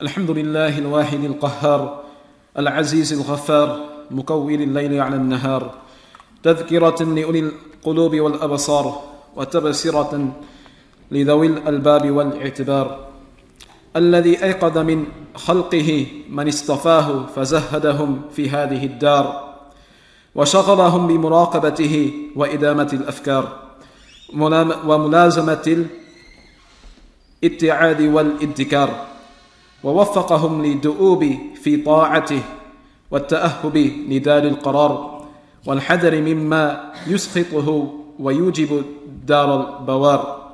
الحمد لله الواحد القهار العزيز الغفار مكور الليل على النهار تذكرة لأولي القلوب والأبصار وتبصرة لذوي الألباب والاعتبار الذي أيقظ من خلقه من اصطفاه فزهدهم في هذه الدار وشغلهم بمراقبته وإدامة الأفكار وملازمة الاتعاد والادكار ووفقهم للدؤوب في طاعته والتأهب لدار القرار والحذر مما يسخطه ويوجب دار البوار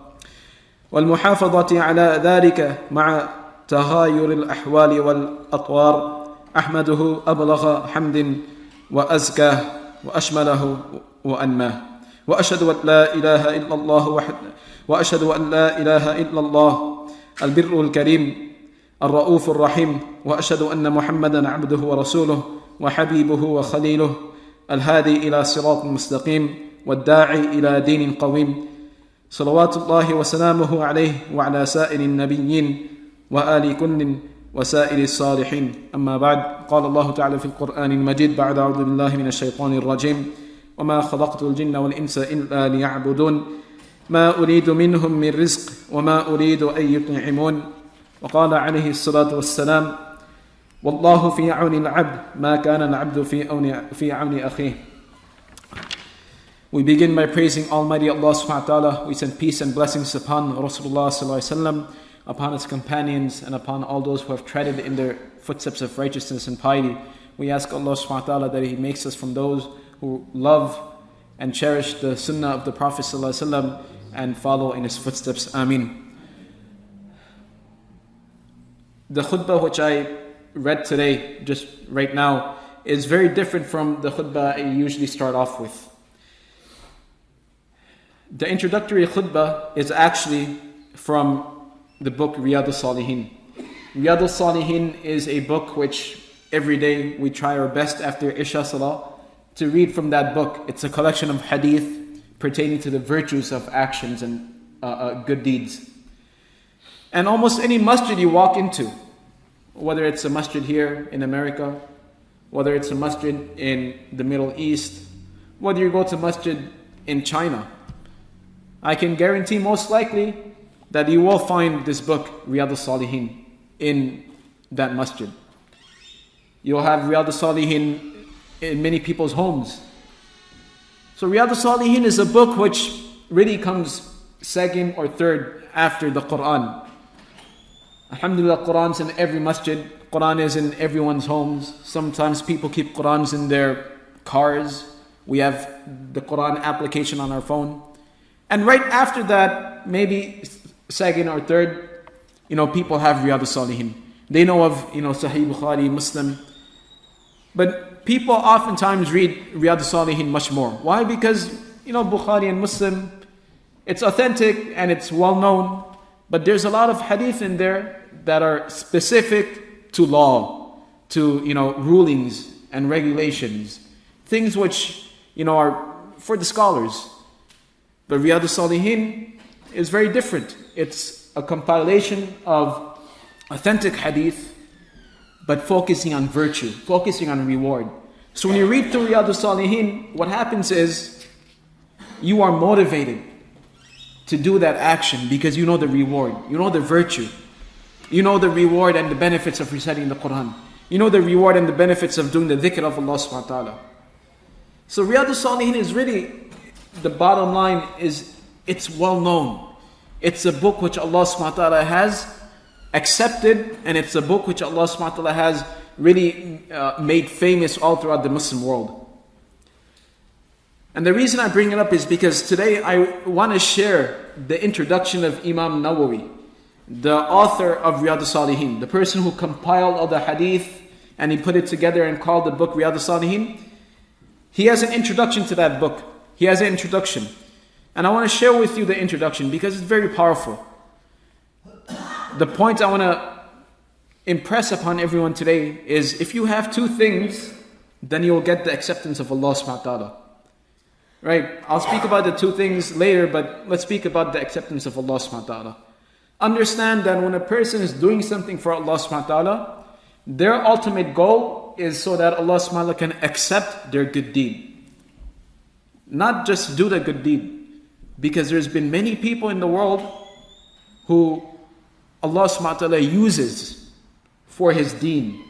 والمحافظة على ذلك مع تغاير الأحوال والأطوار. أحمده أبلغ حمد وأزكاه وأشمله وأنماه وأشهد أن لا إله إلا الله وأشهد أن لا إله إلا الله البر الكريم الرؤوف الرحيم وأشهد أن محمدا عبده ورسوله وحبيبه وخليله الهادي إلى صراط مستقيم والداعي إلى دين قويم صلوات الله وسلامه عليه وعلى سائر النبيين وآل كل وسائر الصالحين. أما بعد، قال الله تعالى في القرآن المجيد بعد أعوذ بالله من الشيطان الرجيم وما خلقت الجن والإنس إلا ليعبدون ما أريد منهم من رزق وما أريد أن يطعمون. وقال عليه الصلاة والسلام والله في عون العبد ما كان العبد في عون أخيه. We begin by praising Almighty Allah subhanahu wa ta'ala. We send peace and blessings upon Rasulullah sallallahu alaihi wasallam, upon his companions, and upon all those who have treaded in their footsteps of righteousness and piety. We ask Allah subhanahu wa ta'ala that He makes us from those who love and cherish the sunnah of the Prophet sallallahu alaihi wasallam and follow in his footsteps. Ameen. The khutbah which I read today, just right now, is very different from the khutbah I usually start off with. The introductory khutbah is actually from the book Riyadh al-Salihin. Riyadh al-Salihin is a book which every day we try our best after Isha Salah to read from that book. It's a collection of hadith pertaining to the virtues of actions and good deeds. And almost any masjid you walk into, whether it's a masjid here in America, whether it's a masjid in the Middle East, whether you go to masjid in China, I can guarantee most likely that you will find this book, Riyadh al-Salihin, in that masjid. You'll have Riyadh al-Salihin in many people's homes. So Riyadh al-Salihin is a book which really comes second or third after the Quran. Alhamdulillah, Quran's in every masjid. Quran is in everyone's homes. Sometimes people keep Qurans in their cars. We have the Quran application on our phone. And right after that, maybe second or third, people have Riyadh al-Salihin. They know of, Sahih Bukhari, Muslim. But people oftentimes read Riyadh al-Salihin much more. Why? Because, Bukhari and Muslim, it's authentic and it's well known. But there's a lot of hadith in there that are specific to law, to, rulings and regulations. Things which, are for the scholars. But Riyadh al-Salihin is very different. It's a compilation of authentic hadith, but focusing on virtue, focusing on reward. So when you read through Riyadh al-Salihin, what happens is you are motivated to do that action because you know the reward, you know the virtue, you know the reward and the benefits of reciting the Quran, you know the reward and the benefits of doing the dhikr of Allah subhanahu wa ta'ala. So Riyadh al-Salihin is really, the bottom line is, it's well known. It's a book which Allah subhanahu wa ta'ala has accepted, and it's a book which Allah subhanahu wa ta'ala has really made famous all throughout the Muslim world. And the reason I bring it up is because today I want to share the introduction of Imam Nawawi, the author of Riyadh al-Salihin, the person who compiled all the hadith and he put it together and called the book Riyadh al-Salihin. He has an introduction to that book. He has an introduction. And I want to share with you the introduction because it's very powerful. The point I want to impress upon everyone today is if you have two things, then you will get the acceptance of Allah subhanahu wa ta'ala. Right? I'll speak about the two things later, but let's speak about the acceptance of Allah subhanahu wa ta'ala. Understand that when a person is doing something for Allah subhanahu wa ta'ala, their ultimate goal is so that Allah subhanahu wa ta'ala can accept their good deed. Not just do the good deed. Because there's been many people in the world who Allah subhanahu wa ta'ala uses for His deen.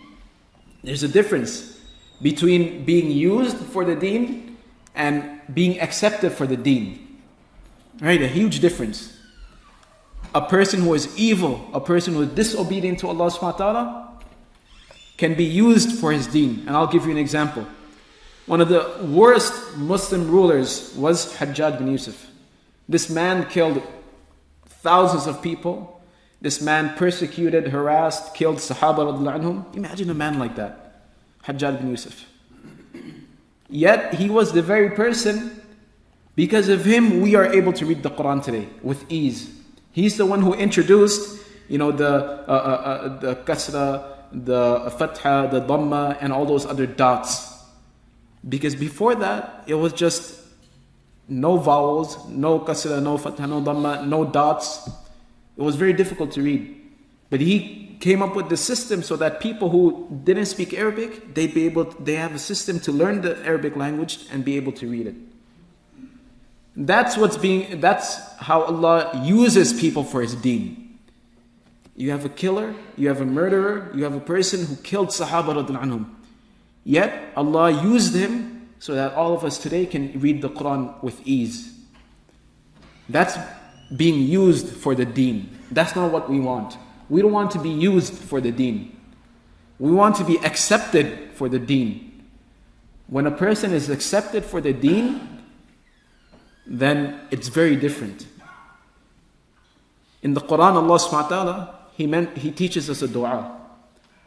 There's a difference between being used for the deen and being accepted for the deen. Right? A huge difference. A person who is evil, a person who is disobedient to Allah subhanahu wa ta'ala can be used for his deen. And I'll give you an example. One of the worst Muslim rulers was Hajjaj bin Yusuf. This man killed thousands of people. This man persecuted, harassed, killed Sahaba radhiyallahu anhum. Imagine a man like that, Hajjaj bin Yusuf. Yet he was the very person, because of him we are able to read the Quran today with ease. He's the one who introduced, the kasra, the fatha, the dhamma, and all those other dots. Because before that, it was just no vowels, no kasra, no fatha, no dhamma, no dots. It was very difficult to read. But he came up with the system so that people who didn't speak Arabic, they have a system to learn the Arabic language and be able to read it. That's how Allah uses people for His deen. You have a killer, you have a murderer, you have a person who killed Sahaba radhiyallahu anhum. Yet Allah used him so that all of us today can read the Quran with ease. That's being used for the deen. That's not what we want. We don't want to be used for the deen. We want to be accepted for the deen. When a person is accepted for the deen, then it's very different. In the Quran, Allah subhanahu wa ta'ala, He teaches us a dua.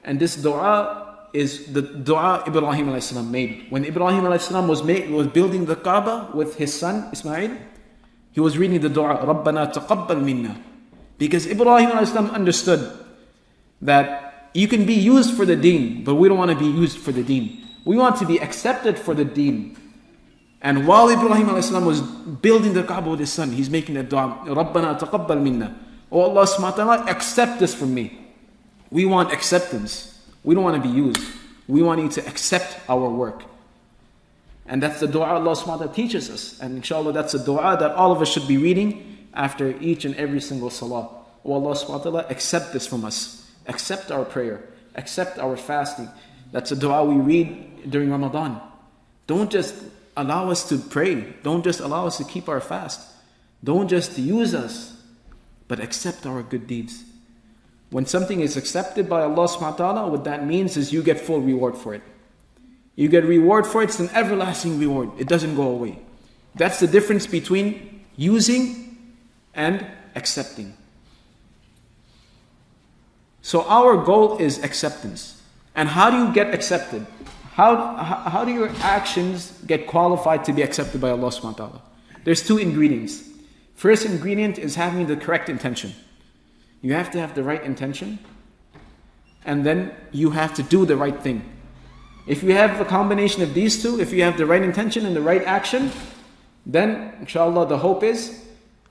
And this dua is the dua Ibrahim alayhi salam made. When Ibrahim alayhi salam was building the Kaaba with his son Ismail, he was reading the dua, رَبَّنَا تَقَبَّلْ مِنَّا. Because Ibrahim alayhi salam understood that you can be used for the deen, but we don't want to be used for the deen. We want to be accepted for the deen. And while Ibrahim alayhi salam was building the Kaaba with his son, he's making the dua, رَبَّنَا تَقَبَّلْ مِنَّا. Oh Allah subhanahu wa ta'ala, accept this from me. We want acceptance. We don't want to be used. We want you to accept our work. And that's the dua Allah subhanahu wa ta'ala teaches us. And inshallah that's a dua that all of us should be reading after each and every single salah. Oh Allah subhanahu wa ta'ala, accept this from us. Accept our prayer. Accept our fasting. That's a dua we read during Ramadan. Don't just allow us to pray. Don't just allow us to keep our fast. Don't just use us, but accept our good deeds. When something is accepted by Allah subhanahu wa ta'ala, what that means is you get full reward for it. You get reward for it, it's an everlasting reward. It doesn't go away. That's the difference between using and accepting. So our goal is acceptance. And how do you get accepted? How do your actions get qualified to be accepted by Allah subhanahu wa ta'ala? There's two ingredients. First ingredient is having the correct intention. You have to have the right intention, and then you have to do the right thing. If you have a combination of these two, if you have the right intention and the right action, then inshallah the hope is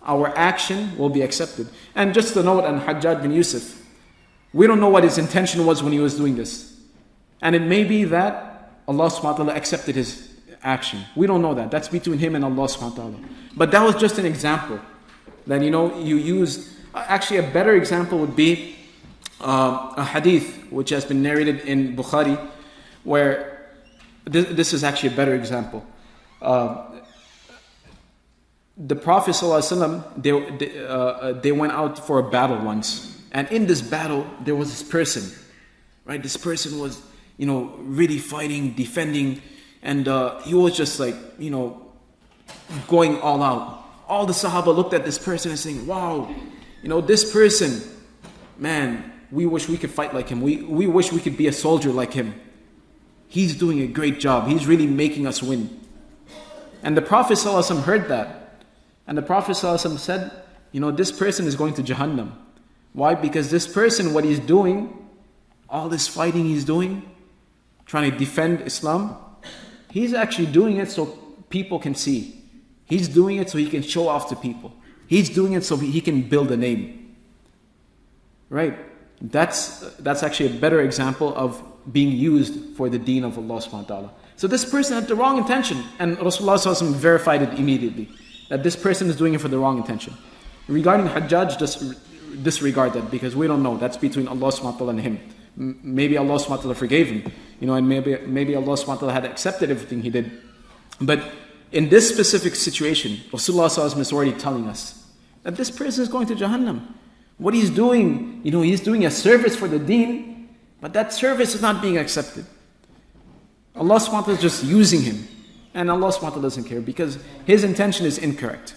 our action will be accepted. And just a note on Hajjaj bin Yusuf, we don't know what his intention was when he was doing this. And it may be that Allah subhanahu wa ta'ala accepted his action. We don't know that. That's between him and Allah subhanahu wa ta'ala. But that was just an example. Then you use, actually a better example would be a hadith which has been narrated in Bukhari, where this is actually a better example. The Prophet ﷺ, they went out for a battle once. And in this battle, there was this person. Right? This person was, really fighting, defending, and he was just like, going all out. All the Sahaba looked at this person and saying, wow, this person, man, we wish we could fight like him. We wish we could be a soldier like him. He's doing a great job. He's really making us win. And the Prophet ﷺ heard that. And the Prophet ﷺ said, this person is going to Jahannam. Why? Because this person, what he's doing, all this fighting he's doing, trying to defend Islam, he's actually doing it so people can see. He's doing it so he can show off to people. He's doing it so he can build a name. Right? That's actually a better example of being used for the deen of Allah subhanahu wa ta'ala. So this person had the wrong intention, and Rasulullah sallallahu alaihi wasallam verified it immediately, that this person is doing it for the wrong intention. Regarding Hajjaj, just disregard that, because we don't know. That's between Allah subhanahu wa ta'ala and him. Maybe Allah subhanahu wa ta'ala forgave him, and maybe Allah subhanahu wa ta'ala had accepted everything he did. But in this specific situation, Rasulullah sallallahu alaihi wasallam is already telling us that this person is going to Jahannam. What he's doing, he's doing a service for the deen, but that service is not being accepted. Allah subhanahu wa ta'ala is just using him, and Allah subhanahu wa ta'ala doesn't care because his intention is incorrect.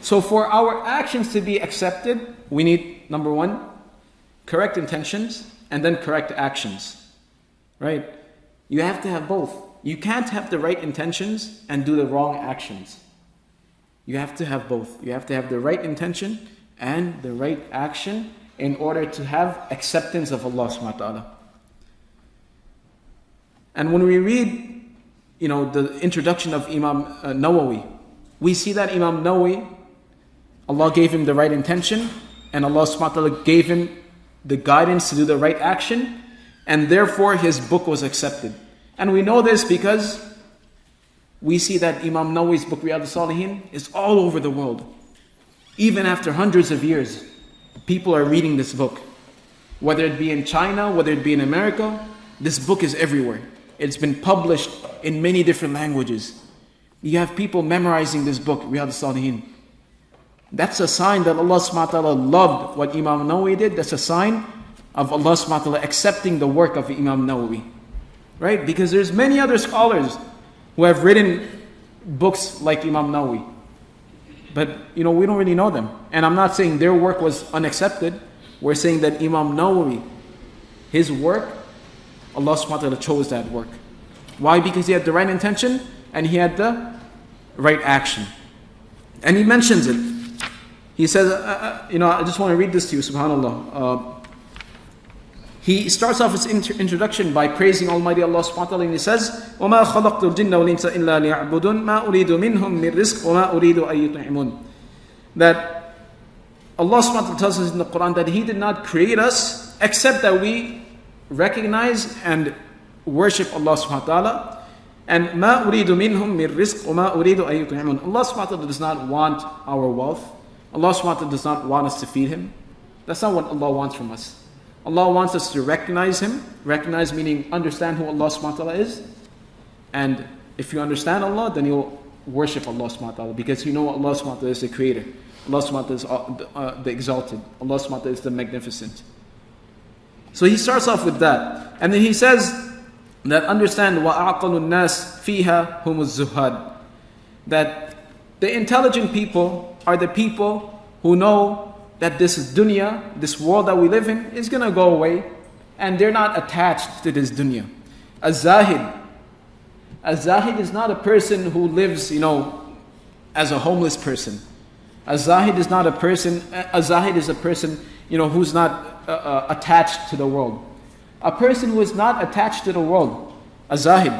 So for our actions to be accepted, we need, number one, correct intentions and then correct actions. Right? You have to have both. You can't have the right intentions and do the wrong actions. You have to have both. You have to have the right intention and the right action in order to have acceptance of Allah subhanahu wa ta'ala. And when we read, the introduction of Imam Nawawi, we see that Imam Nawawi, Allah gave him the right intention, and Allah subhanahu wa ta'ala gave him the guidance to do the right action, and therefore his book was accepted. And we know this because we see that Imam Nawawi's book Riyadh al-Salihin is all over the world. Even after hundreds of years, people are reading this book. Whether it be in China, whether it be in America, this book is everywhere. It's been published in many different languages. You have people memorizing this book, Riyadh al-Salihin. That's a sign that Allah subhanahu wa ta'ala loved what Imam Nawawi did. That's a sign of Allah subhanahu wa ta'ala accepting the work of Imam Nawawi. Right? Because there's many other scholars who have written books like Imam Nawawi. But, we don't really know them. And I'm not saying their work was unaccepted. We're saying that Imam Nawawi, his work, Allah subhanahu wa ta'ala chose that work. Why? Because he had the right intention and he had the right action. And he mentions it. He says, I just want to read this to you, subhanAllah. He starts off his introduction by praising Almighty Allah subhanahu wa ta'ala, and he says, وَمَا خَلَقْتُ الْجِنَّ وَالْإِنسَ إِلَّا لِيَعْبُدُونَ مَا أُرِيدُ مِنْهُمْ مِنْ رِزْقٍ وَمَا أُرِيدُ أَن يُطْعِمُونَ. That Allah subhanahu wa ta'ala tells us in the Quran that He did not create us except that we recognize and worship Allah subhanahu wa ta'ala. And مَا أُرِيدُ مِنْهُمْ مِنْ رِزْقٍ وَمَا أُرِيدُ أَن يُطْعِمُونَ. Allah subhanahu wa ta'ala does not want our wealth. Allah subhanahu wa ta'ala does not want us to feed Him. That's not what Allah wants from us. Allah wants us to recognize Him. Recognize meaning understand who Allah subhanahu wa ta'ala is. And if you understand Allah, then you'll worship Allah subhanahu wa ta'ala, because you know Allah subhanahu wa ta'ala is the creator. Allah subhanahu wa ta'ala is the exalted. Allah subhanahu wa ta'ala is the magnificent. So he starts off with that. And then he says that understand وَأَعْقَلُ النَّاسِ فِيهَا هُمُ الزُّهَّادِ. That the intelligent people are the people who know that this dunya, this world that we live in, is going to go away, and they're not attached to this dunya. A-zahid is not a person who lives, as a homeless person. A-zahid is not a person, a-zahid is a person, who's not attached to the world. A person who is not attached to the world, a-zahid,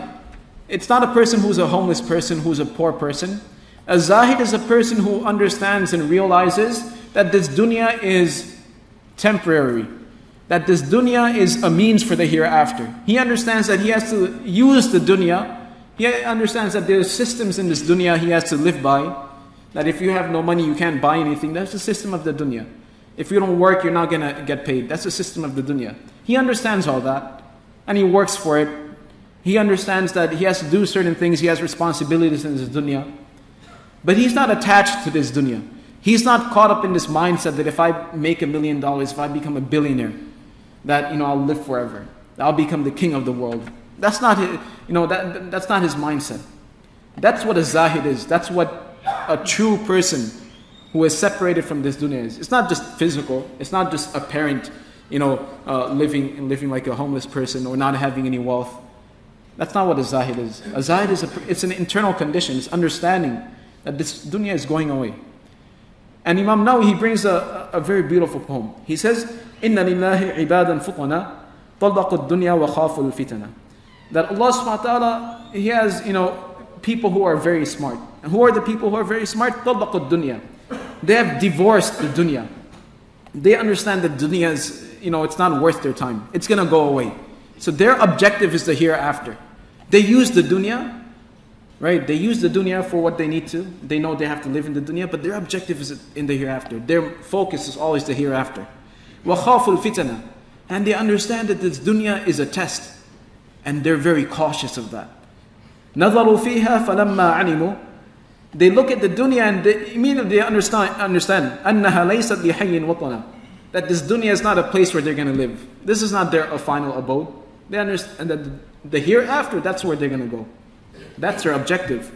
it's not a person who's a homeless person, who's a poor person. A-zahid is a person who understands and realizes that this dunya is temporary, that this dunya is a means for the hereafter. He understands that he has to use the dunya. He understands that there's systems in this dunya he has to live by, that if you have no money you can't buy anything. That's the system of the dunya. If you don't work, you're not going to get paid. That's the system of the dunya. He understands all that, and he works for it. He understands that he has to do certain things, he has responsibilities in this dunya. But he's not attached to this dunya. He's not caught up in this mindset that if I make $1 million, if I become a billionaire, that I'll live forever. I'll become the king of the world. That's not his, that's not his mindset. That's what a zahid is. That's what a true person who is separated from this dunya is. It's not just physical. It's not just apparent, living like a homeless person or not having any wealth. That's not what a zahid is. A zahid is it's an internal condition. It's understanding that this dunya is going away. And Imam Nawawi, he brings a very beautiful poem. He says, إِنَّ لِلَّهِ عِبَادًا فُطَنَا طَلَّقُوا الدُّنْيَا وَخَافُوا الْفِتَنَا. That Allah subhanahu wa ta'ala, He has, people who are very smart. And who are the people who are very smart? طَلَّقُوا الدُّنْيا. They have divorced the dunya. they understand that dunya is, it's not worth their time. It's going to go away. So their objective is the hereafter. They use the dunya, right? They use the dunya for what they need to. They know they have to live in the dunya, but their objective is in the hereafter. Their focus is always the hereafter. وَخَافُوا الْفِتَنَةِ. And they understand that this dunya is a test. And they're very cautious of that. نَظَرُوا فِيهَا فَلَمَّا عَلِمُوا. They look at the dunya and they immediately understand أَنَّهَا لَيْسَتْ لِحَيٍّ وَطَنًا. That this dunya is not a place where they're going to live. This is not their final abode. They understand that the hereafter, that's where they're going to go. That's their objective.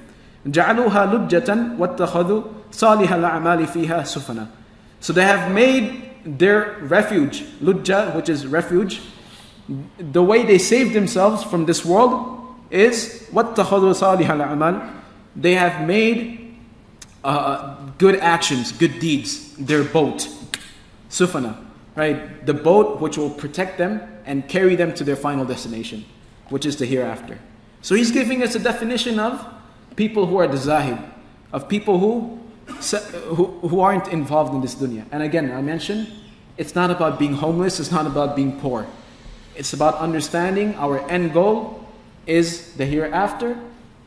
جَعَلُوهَا لُجَّةً وَاتَّخَذُوا صَالِحَ الْأَعْمَالِ فِيهَا سُفَنًا. So they have made their refuge, lujja, which is refuge. The way they save themselves from this world is وَاتَّخَذُوا صَالِحَ الْأَعْمَالِ. They have made good actions, good deeds, their boat. Sufana, right? The boat which will protect them and carry them to their final destination, which is the hereafter. So he's giving us a definition of people who are the zahid, of people who aren't involved in this dunya. And again, I mentioned, it's not about being homeless, it's not about being poor. It's about understanding our end goal is the hereafter,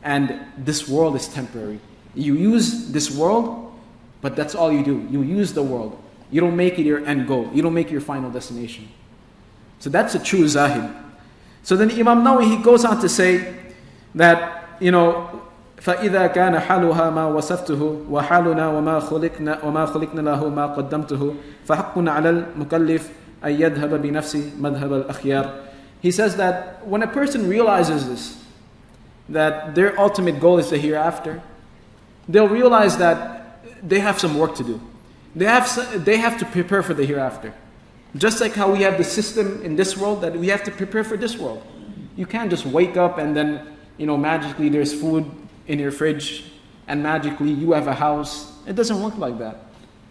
and this world is temporary. You use this world, but that's all you do. You use the world. You don't make it your end goal. You don't make it your final destination. So that's a true zahid. So then Imam Nawawi, he goes on to say that, فَإِذَا كَانَ حَالُهَا مَا وَصَفْتُهُ وَحَالُنَا وَمَا خُلِقْنَا لَهُ مَا قَدَّمْتُهُ فَحَقٌّ عَلَى الْمُكَلِّفِ أَن يَذْهَبَ بِنَفْسِهِ مَذْهَبَ الْأَخْيَارِ. He says that when a person realizes this, that their ultimate goal is the hereafter, they'll realize that they have some work to do. They have to prepare for the hereafter. Just like how we have the system in this world, that we have to prepare for this world. You can't just wake up and then, magically there's food in your fridge and magically you have a house. It doesn't work like that.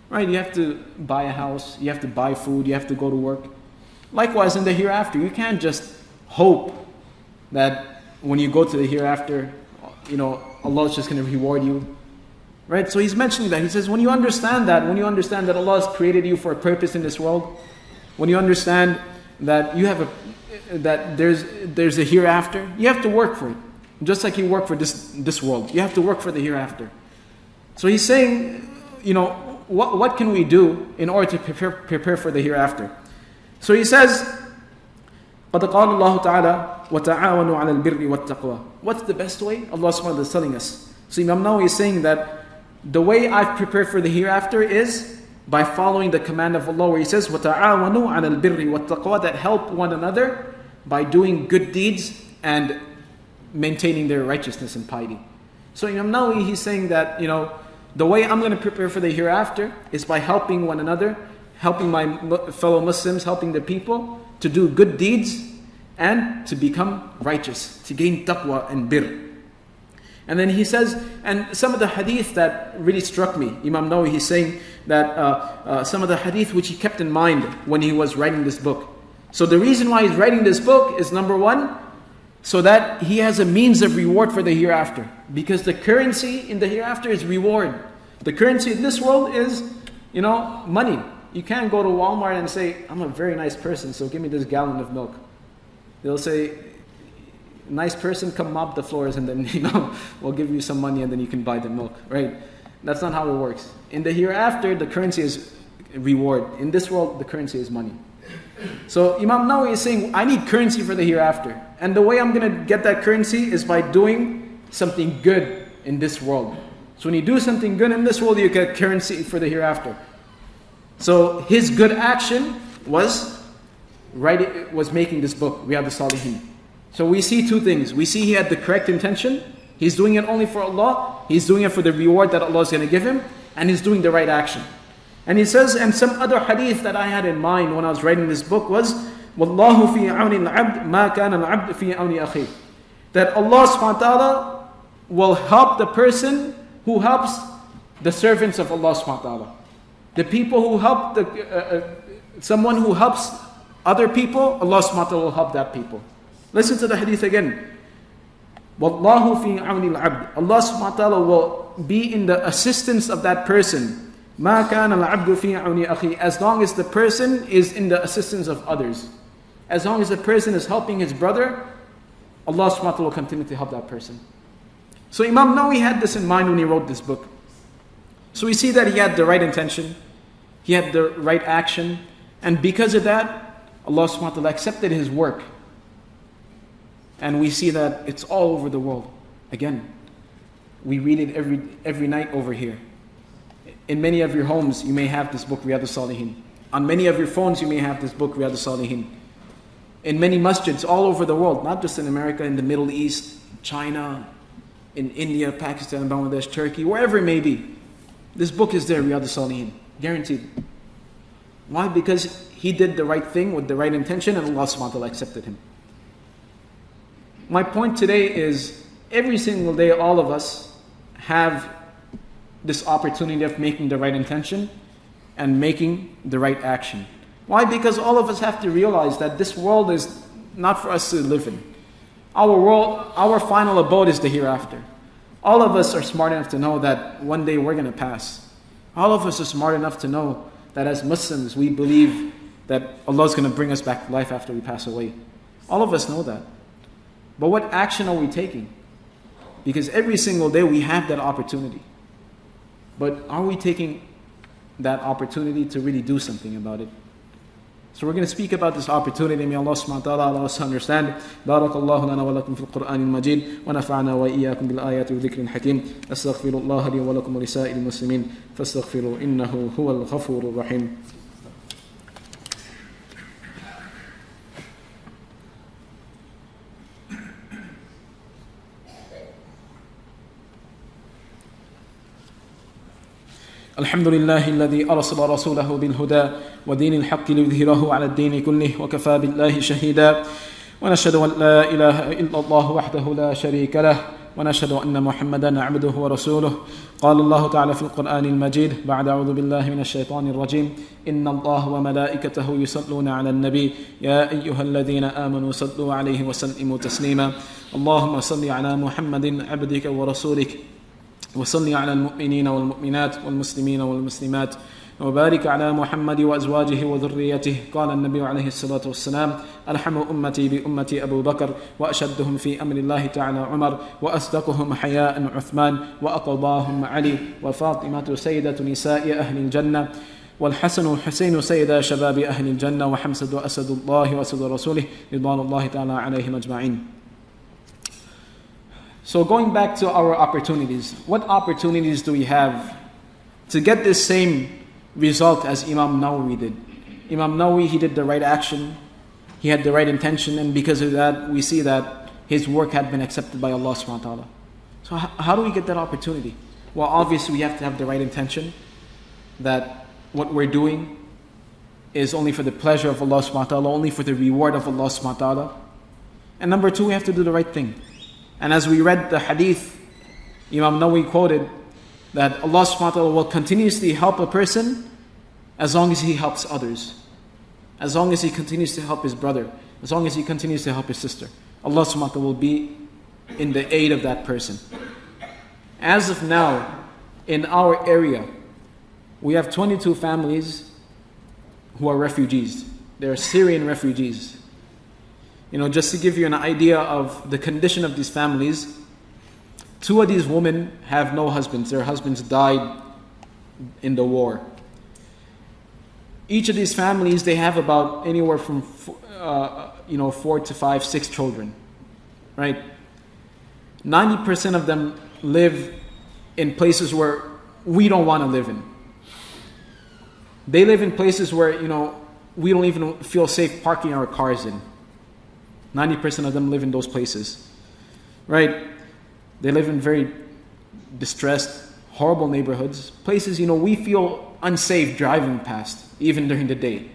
Right? You have to buy a house, you have to buy food, you have to go to work. Likewise in the hereafter, you can't just hope that when you go to the hereafter, Allah is just going to reward you. Right? So he's mentioning that. He says, when you understand that Allah has created you for a purpose in this world, when you understand that that there's a hereafter, you have to work for it. Just like you work for this world, you have to work for the hereafter. So he's saying, what can we do in order to prepare for the hereafter? So he says, قَدْ قَالَ اللَّهُ تَعَالَى وَتَعَاوَنُوا عَلَى الْبِرِّ وَالتَّقْوَى. What's the best way? Allah subhanahu wa ta'ala is telling us. So Imam Nawawi is saying that the way I've prepared for the hereafter is by following the command of Allah, where He says, وَتَعَاوَنُوا عَلَى الْبِرِّ وَالتَّقْوَى, that help one another by doing good deeds and maintaining their righteousness and piety. So Imam Nawawi, he's saying that, the way I'm going to prepare for the hereafter is by helping one another, helping my fellow Muslims, helping the people to do good deeds and to become righteous, to gain taqwa and birr. And then he says, and some of the hadith that really struck me, Imam Nawawi, he's saying that some of the hadith which he kept in mind when he was writing this book. So the reason why he's writing this book is, number one, so that he has a means of reward for the hereafter. Because the currency in the hereafter is reward. The currency in this world is, money. You can't go to Walmart and say, I'm a very nice person, so give me this gallon of milk. They'll say, nice person, come mop the floors and then, we'll give you some money and then you can buy the milk, right? That's not how it works. In the hereafter, the currency is reward. In this world, the currency is money. So Imam Nawawi is saying, I need currency for the hereafter. And the way I'm going to get that currency is by doing something good in this world. So when you do something good in this world, you get currency for the hereafter. So his good action was making this book, Riyadh al-Salihin. So we see two things. We see he had the correct intention. He's doing it only for Allah. He's doing it for the reward that Allah is going to give him. And he's doing the right action. And he says, and some other hadith that I had in mind when I was writing this book was, وَاللَّهُ فِي عَوْنِ الْعَبْدِ مَا كَانَ الْعَبْدِ فِي عَوْنِ أَخِيهِ. That Allah subhanahu wa ta'ala will help the person who helps the servants of Allah subhanahu wa ta'ala. The people who help, someone who helps other people, Allah subhanahu wa ta'ala will help that people. Listen to the hadith again. وَاللَّهُ فِي عَوْنِ الْعَبْدِ. Allah subhanahu wa ta'ala will be in the assistance of that person مَا كَانَ الْعَبْدُ فِي عَوْنِ أَخِيهِ. As long as the person is in the assistance of others. As long as the person is helping his brother, Allah subhanahu wa ta'ala will continue to help that person. So Imam Nawawi had this in mind when he wrote this book. So we see that he had the right intention, he had the right action, and because of that, Allah subhanahu wa ta'ala accepted his work. And we see that it's all over the world. Again, we read it every night over here. In many of your homes, you may have this book, Riyadh al-Salihin. On many of your phones, you may have this book, Riyadh al-Salihin. In many masjids all over the world, not just in America, in the Middle East, China, in India, Pakistan, Bangladesh, Turkey, wherever it may be. This book is there, Riyadh al-Salihin, guaranteed. Why? Because he did the right thing with the right intention and Allah subhanahu wa ta'ala accepted him. My point today is, every single day all of us have this opportunity of making the right intention and making the right action. Why? Because all of us have to realize that this world is not for us to live in. Our world, our final abode is the hereafter. All of us are smart enough to know that one day we're going to pass. All of us are smart enough to know that as Muslims we believe that Allah is going to bring us back to life after we pass away. All of us know that. But what action are we taking? Because every single day we have that opportunity. But are we taking that opportunity to really do something about it? So we're going to speak about this opportunity. May Allah subhanahu wa ta'ala allow us to understand. Barakallahu lana wa lakum fil Qur'an al-Majid wa nafa'ana wa iyyakum bil ayati wa dhikrin hakim. Astaghfirullah li wa lakum wa lisa'il muslimin fastaghfiru innahu huwal ghafurur rahim. الحمد لله الذي أرسل رسوله بالهدى ودين الحق ليظهره على الدين كله وكفى بالله شهيدا ونشهد أن لا إله إلا الله وحده لا شريك له ونشهد أن محمدا عبده ورسوله قال الله تعالى في القرآن المجيد بعد أعوذ بالله من الشيطان الرجيم إن الله وملائكته يصلون على النبي يا أيها الذين آمنوا صلوا عليه وسلموا تسليما اللهم صل على محمد عبدك ورسولك وصل على المؤمنين والمؤمنات والمسلمين والمسلمات وبارك على محمد وأزواجه وذريته قال النبي عليه الصلاة والسلام أرحم أمتي بأمتي أبو بكر وأشدهم في أمر الله تعالى عمر وأصدقهم حياء عثمان وأقضاهم علي وفاطمة سيدة نساء أهل الجنة والحسن والحسين سيدا شباب أهل الجنة وحمزة وأسد الله وأسد رسوله رضوان الله تعالى عليهم أجمعين. So going back to our opportunities, what opportunities do we have to get this same result as Imam Nawawi did? Imam Nawawi, he did the right action, he had the right intention, and because of that, we see that his work had been accepted by Allah subhanahu wa ta'ala. So how do we get that opportunity? Well, obviously we have to have the right intention, that what we're doing is only for the pleasure of Allah subhanahu wa ta'ala, only for the reward of Allah subhanahu wa ta'ala. And number two, we have to do the right thing. And as we read the hadith, Imam Nawawi quoted that Allah subhanahu wa ta'ala will continuously help a person as long as he helps others. As long as he continues to help his brother. As long as he continues to help his sister. Allah subhanahu wa ta'ala will be in the aid of that person. As of now, in our area, we have 22 families who are refugees. They're Syrian refugees. Just to give you an idea of the condition of these families, 2 of these women have no husbands. Their husbands died in the war. Each of these families, they have about anywhere from 4 to 5, 6 children, right? 90% of them live in places where we don't want to live in. They live in places where, we don't even feel safe parking our cars in. 90% of them live in those places, right? They live in very distressed, horrible neighborhoods, places, we feel unsafe driving past, even during the day.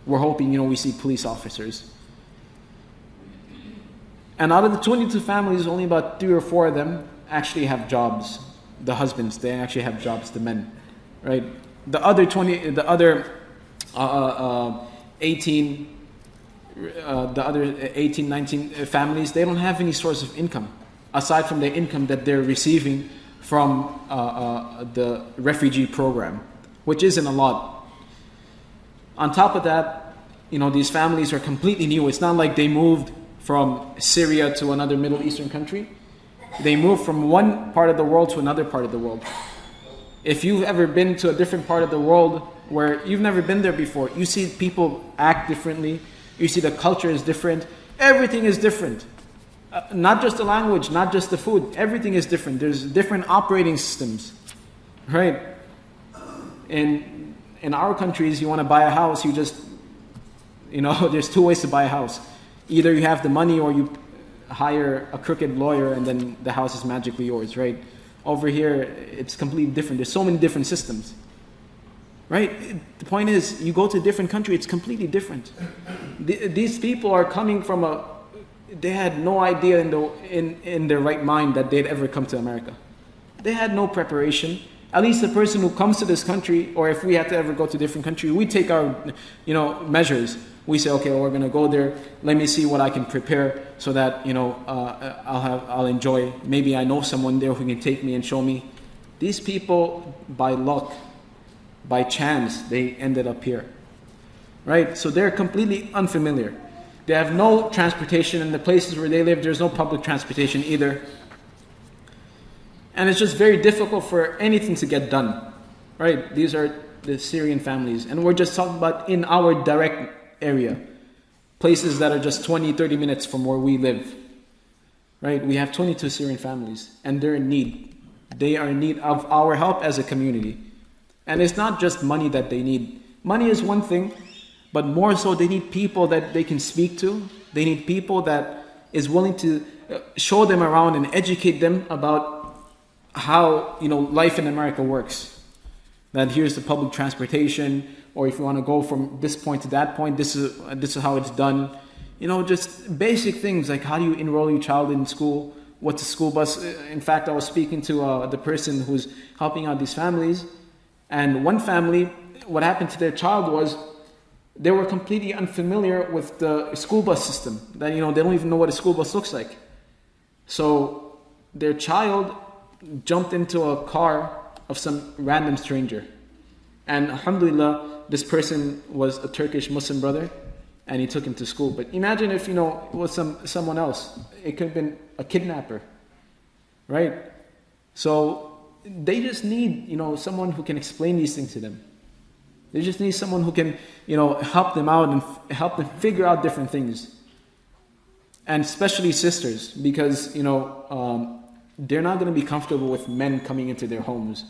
We're hoping, we see police officers. And out of the 22 families, only about 3 or 4 of them actually have jobs. The husbands, they actually have jobs, the men, right? The other 18, 19 families, they don't have any source of income aside from the income that they're receiving from the refugee program. which isn't a lot. On top of that, these families are completely new. It's not like they moved from Syria to another Middle Eastern country. They moved from one part of the world to another part of the world. If you've ever been to a different part of the world where you've never been there before, you see people act differently. You see the culture is different. Everything is different. Not just the language, not just the food. Everything is different. There's different operating systems, right? In our countries, you want to buy a house, you just, there's two ways to buy a house. Either you have the money or you hire a crooked lawyer and then the house is magically yours, right? Over here, it's completely different. There's so many different systems, right? The point is, you go to a different country, it's completely different. These people are coming from they had no idea in their right mind that they'd ever come to America. They had no preparation. At least the person who comes to this country, or if we had to ever go to a different country, we take our, measures. We say, okay, well, we're going to go there. Let me see what I can prepare so that, I'll enjoy. Maybe I know someone there who can take me and show me. These people, by luck, by chance, they ended up here, right? So they're completely unfamiliar. They have no transportation in the places where they live. There's no public transportation either. And it's just very difficult for anything to get done, right? These are the Syrian families. And we're just talking about in our direct area. Places that are just 20, 30 minutes from where we live, right? We have 22 Syrian families and they're in need. They are in need of our help as a community. And it's not just money that they need. Money is one thing, but more so they need people that they can speak to. They need people that is willing to show them around and educate them about how life in America works. That here's the public transportation, or if you want to go from this point to that point, this is how it's done. Just basic things like how do you enroll your child in school? What's a school bus? In fact, I was speaking to the person who's helping out these families, and one family, what happened to their child was they were completely unfamiliar with the school bus system. That they don't even know what a school bus looks like. So their child jumped into a car of some random stranger. And alhamdulillah, this person was a Turkish Muslim brother and he took him to school. But imagine if, it was someone else. It could have been a kidnapper, right? So they just need, someone who can explain these things to them. They just need someone who can, help them out and help them figure out different things. And especially sisters, because, they're not going to be comfortable with men coming into their homes,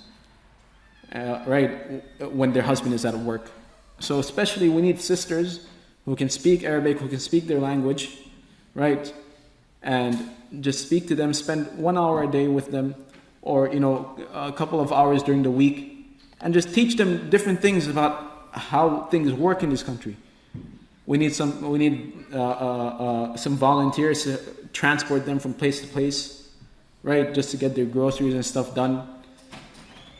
right, when their husband is at work. So especially we need sisters who can speak Arabic, who can speak their language, right, and just speak to them, spend 1 hour a day with them, or, a couple of hours during the week, and just teach them different things about how things work in this country. We need some volunteers to transport them from place to place, right, just to get their groceries and stuff done.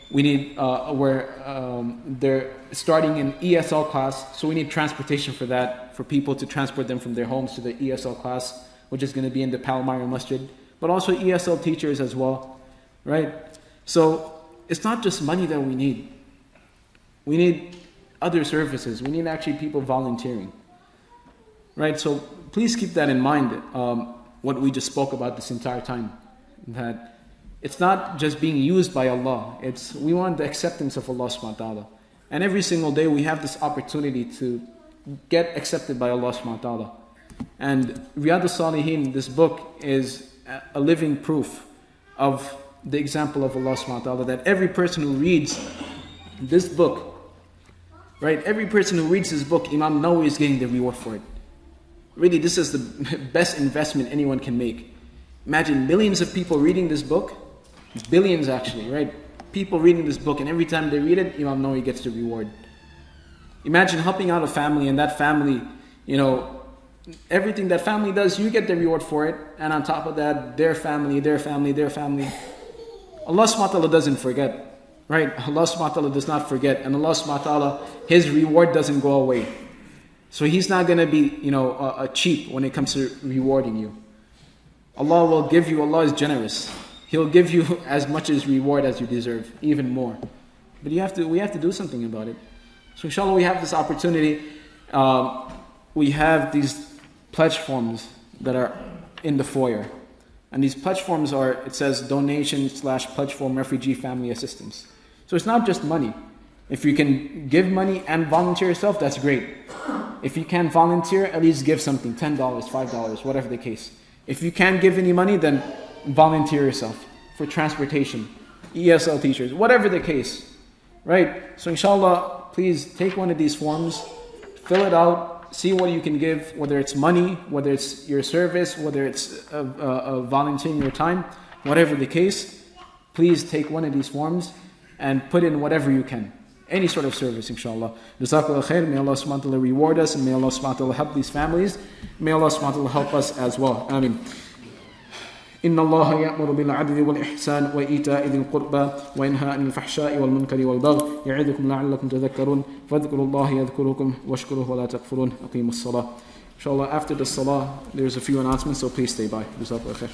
We need, they're starting an ESL class, so we need transportation for that, for people to transport them from their homes to the ESL class, which is going to be in the Palmyra Masjid, but also ESL teachers as well, right? So it's not just money that we need. We need other services. We need actually people volunteering, right? So please keep that in mind, what we just spoke about this entire time. That it's not just being used by Allah. We want the acceptance of Allah subhanahu wa ta'ala. And every single day we have this opportunity to get accepted by Allah subhanahu wa ta'ala. And Riyadus Salihin, this book, is a living proof of the example of Allah subhanahu wa ta'ala. That every person who reads this book, right, every person who reads this book, Imam Nawawi is getting the reward for it. Really, this is the best investment anyone can make. Imagine millions of people reading this book, billions actually, right? People reading this book, and every time they read it, Imam Nawawi gets the reward. Imagine helping out a family, and that family, everything that family does, you get the reward for it. And on top of that, their family. Allah subhanahu wa ta'ala doesn't forget, right? Allah subhanahu wa ta'ala does not forget. And Allah subhanahu wa ta'ala, His reward doesn't go away. So He's not going to be, cheap when it comes to rewarding you. Allah will give you, Allah is generous. He'll give you as much as reward as you deserve, even more. But we have to do something about it. So inshallah, we have this opportunity. We have these pledge forms that are in the foyer. And these pledge forms are, it says donation/pledge form refugee family assistance. So it's not just money. If you can give money and volunteer yourself, that's great. If you can't volunteer, at least give something, $10, $5, whatever the case. If you can't give any money, then volunteer yourself for transportation, ESL teachers, whatever the case. Right? So inshallah, please take one of these forms, fill it out, see what you can give, whether it's money, whether it's your service, whether it's volunteering your time, whatever the case. Please take one of these forms and put in whatever you can. Any sort of service, inshallah. Jazakallah khair. May Allah subhanahu wa ta'ala reward us, and may Allah subhanahu wa ta'ala help these families. May Allah subhanahu wa ta'ala help us as well. Ameen. إن الله يأمر بالعدل والإحسان وإيتاء ذي القربى وينهى عن الفحشاء والمنكر والبغي يعظكم لعلكم تذكرون فاذكروا الله يذكركم واشكروه ولا تكفرون أقيموا الصلاة. Inshallah, after the salah, there's a few announcements, so please stay by. جزاكم الله خير.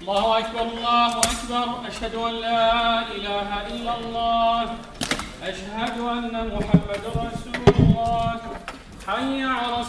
الله أكبر الله أكبر أشهد أن لا إله إلا الله أشهد أن محمد رسول الله حي على